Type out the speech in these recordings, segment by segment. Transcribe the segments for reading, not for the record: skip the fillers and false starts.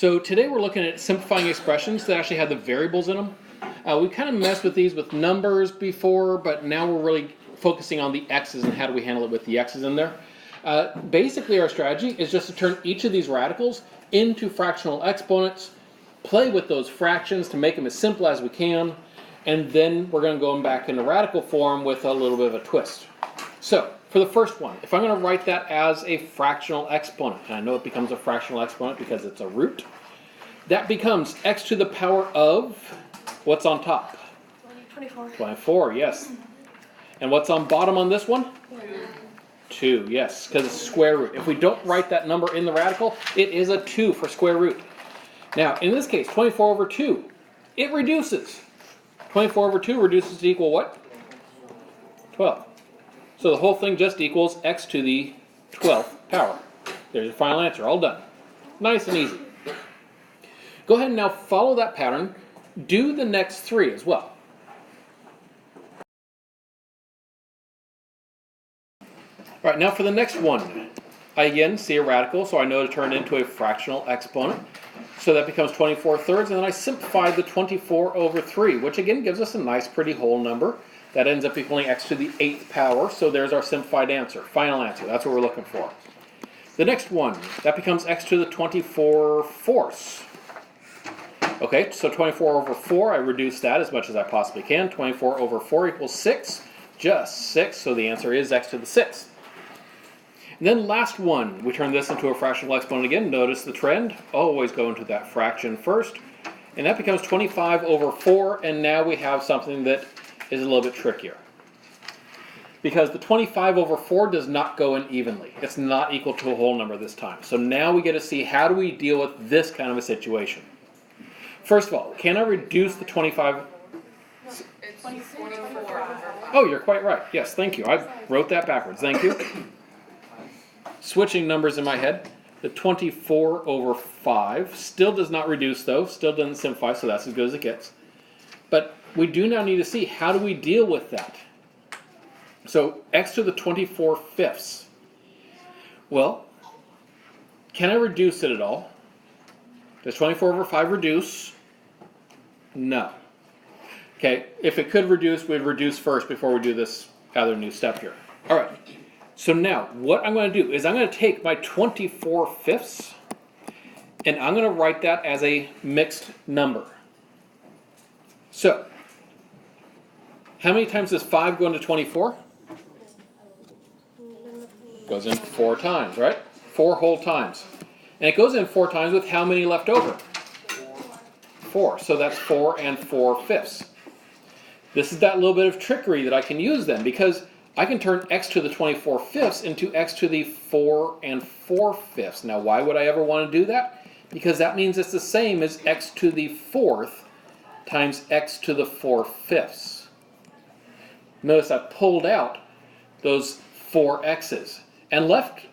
So today we're looking at simplifying expressions that actually have the variables in them. We kind of messed with these with numbers before, but now we're really focusing on the x's and how do we handle it with the x's in there. Basically our strategy is just to turn each of these radicals into fractional exponents, play with those fractions to make them as simple as we can, and then we're going to go back into radical form with a little bit of a twist. So, for the first one, if I'm going to write that as a fractional exponent, and I know it becomes a fractional exponent because it's a root, that becomes x to the power of, what's on top? 24. 24, yes. And what's on bottom on this one? 2, yes, because it's square root. If we don't write that number in the radical, it is a 2 for square root. Now, in this case, 24 over 2, it reduces. 24 over 2 reduces to equal what? 12. So the whole thing just equals x to the 12th power. There's your final answer, all done. Nice and easy. Go ahead and now follow that pattern. Do the next 3 as well. All right, now for the next one. I again see a radical, so I know to turn it into a fractional exponent. So that becomes 24 thirds, and then I simplified the 24 over 3, which again gives us a nice pretty whole number. That ends up equaling x to the 8th power, so there's our simplified answer, final answer. That's what we're looking for. The next one, that becomes x to the 24 fourths. Okay, so 24 over 4, I reduce that as much as I possibly can. 24 over 4 equals 6, just 6, so the answer is x to the 6th. And then last one, we turn this into a fractional exponent again. Notice the trend, always go into that fraction first. And that becomes 25 over 4, and now we have something that is a little bit trickier. Because the 25 over 4 does not go in evenly. It's not equal to a whole number this time. So now we get to see how do we deal with this kind of a situation. First of all, can I reduce the 25? It's 24. Oh, you're quite right. Yes, thank you. I wrote that backwards. Thank you. Switching numbers in my head. The 24 over 5 still does not reduce though. Still doesn't simplify, so that's as good as it gets. But we do now need to see how do we deal with that. So x to the 24 fifths. Well, can I reduce it at all? Does 24 over 5 reduce? No. Okay, if it could reduce, we'd reduce first before we do this other new step here. All right, so now what I'm going to do is I'm going to take my 24 fifths and I'm going to write that as a mixed number. So, how many times does 5 go into 24? Goes in 4 times, right? 4 whole times. And it goes in 4 times with how many left over? 4. So that's 4 and 4 fifths. This is that little bit of trickery that I can use then, because I can turn x to the 24 fifths into x to the 4 and 4 fifths. Now why would I ever want to do that? Because that means it's the same as x to the 4th times x to the 4 fifths. Notice I pulled out those 4 x's and left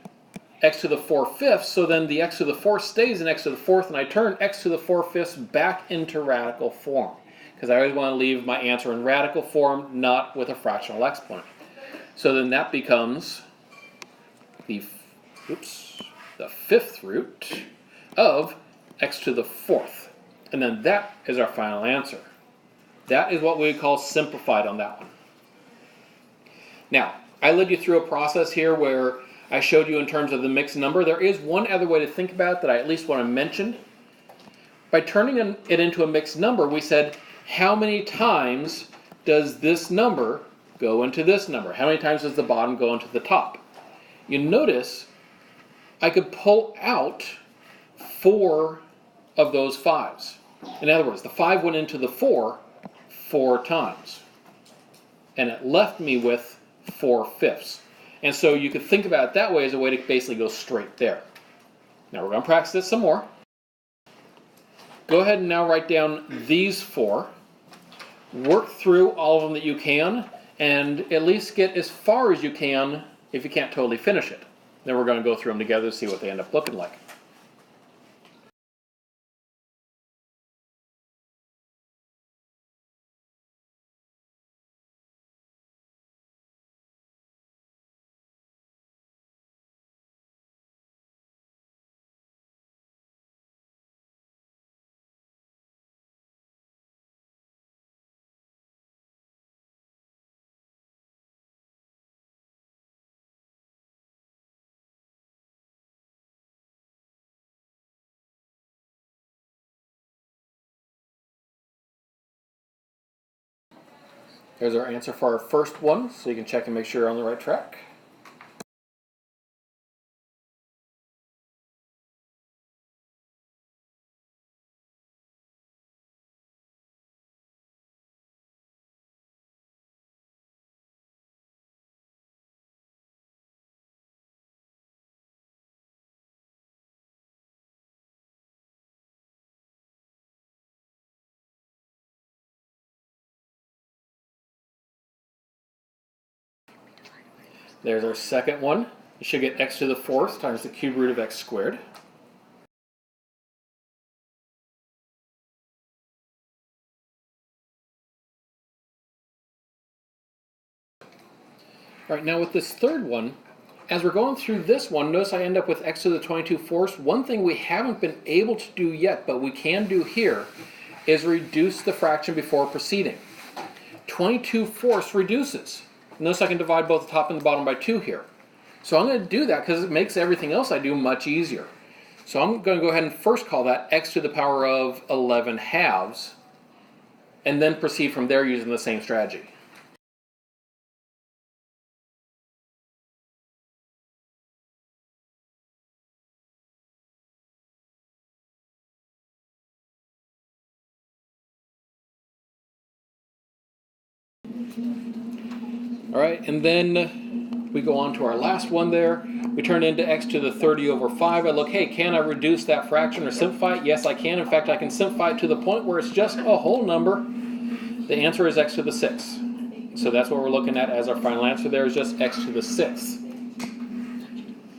x to the 4 fifths, so then the x to the 4th stays in x to the 4th, and I turn x to the 4 fifths back into radical form. Because I always want to leave my answer in radical form, not with a fractional exponent. So then that becomes the 5th root of x to the 4th. And then that is our final answer. That is what we call simplified on that one. Now, I led you through a process here where I showed you in terms of the mixed number. There is one other way to think about it that I at least want to mention. By turning it into a mixed number, we said, how many times does this number go into this number? How many times does the bottom go into the top? You notice I could pull out 4 of those 5s. In other words, the 5 went into the 4 times. And it left me with 4 fifths. And so you could think about it that way as a way to basically go straight there. Now we're going to practice this some more. Go ahead and now write down these 4. Work through all of them that you can, and at least get as far as you can if you can't totally finish it. Then we're going to go through them together to see what they end up looking like. There's our answer for our first one, so you can check and make sure you're on the right track. There's our second one. You should get x to the fourth times the cube root of x squared. All right, now with this third one, as we're going through this one, notice I end up with x to the 22 fourths. One thing we haven't been able to do yet, but we can do here, is reduce the fraction before proceeding. 22 fourths reduces. Notice I can divide both the top and the bottom by 2 here. So I'm going to do that because it makes everything else I do much easier. So I'm going to go ahead and first call that x to the power of 11 halves, and then proceed from there using the same strategy. All right, and then we go on to our last one there. We turn into x to the 30 over 5. I look, hey, can I reduce that fraction or simplify it? Yes, I can. In fact, I can simplify it to the point where it's just a whole number. The answer is x to the 6. So that's what we're looking at as our final answer there, is just x to the 6th.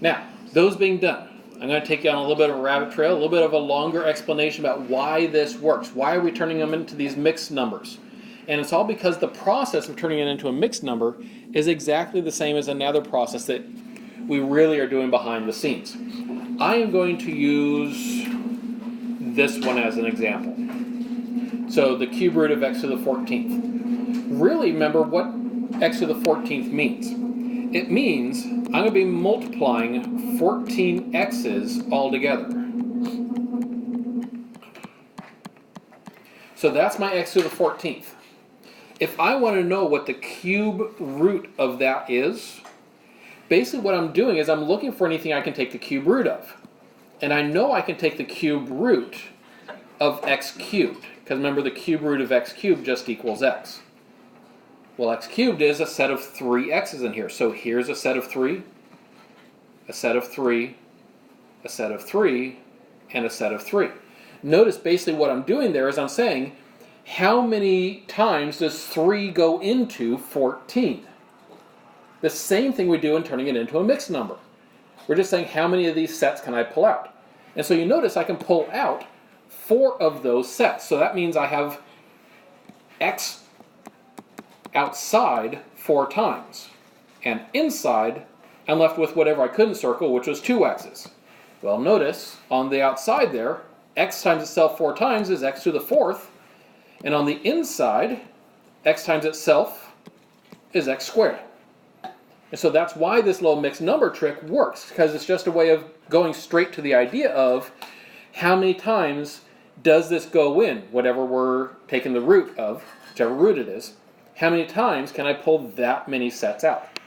Now, those being done, I'm going to take you on a little bit of a rabbit trail, a little bit of a longer explanation about why this works. Why are we turning them into these mixed numbers? And it's all because the process of turning it into a mixed number is exactly the same as another process that we really are doing behind the scenes. I am going to use this one as an example. So the cube root of x to the 14th. Really remember what x to the 14th means. It means I'm going to be multiplying 14 x's all together. So that's my x to the 14th. If I want to know what the cube root of that is, basically what I'm doing is I'm looking for anything I can take the cube root of. And I know I can take the cube root of x cubed, because remember the cube root of x cubed just equals x. Well, x cubed is a set of 3 x's in here. So here's a set of 3, a set of 3, a set of 3, and a set of 3. Notice basically what I'm doing there is I'm saying, how many times does 3 go into 14? The same thing we do in turning it into a mixed number. We're just saying how many of these sets can I pull out? And so you notice I can pull out 4 of those sets. So that means I have x outside 4 times. And inside, I'm left with whatever I couldn't circle, which was 2 x's. Well, notice on the outside there, x times itself 4 times is x to the 4th. And on the inside, x times itself is x squared. And so that's why this little mixed number trick works, because it's just a way of going straight to the idea of how many times does this go in, whatever we're taking the root of, whichever root it is, how many times can I pull that many sets out?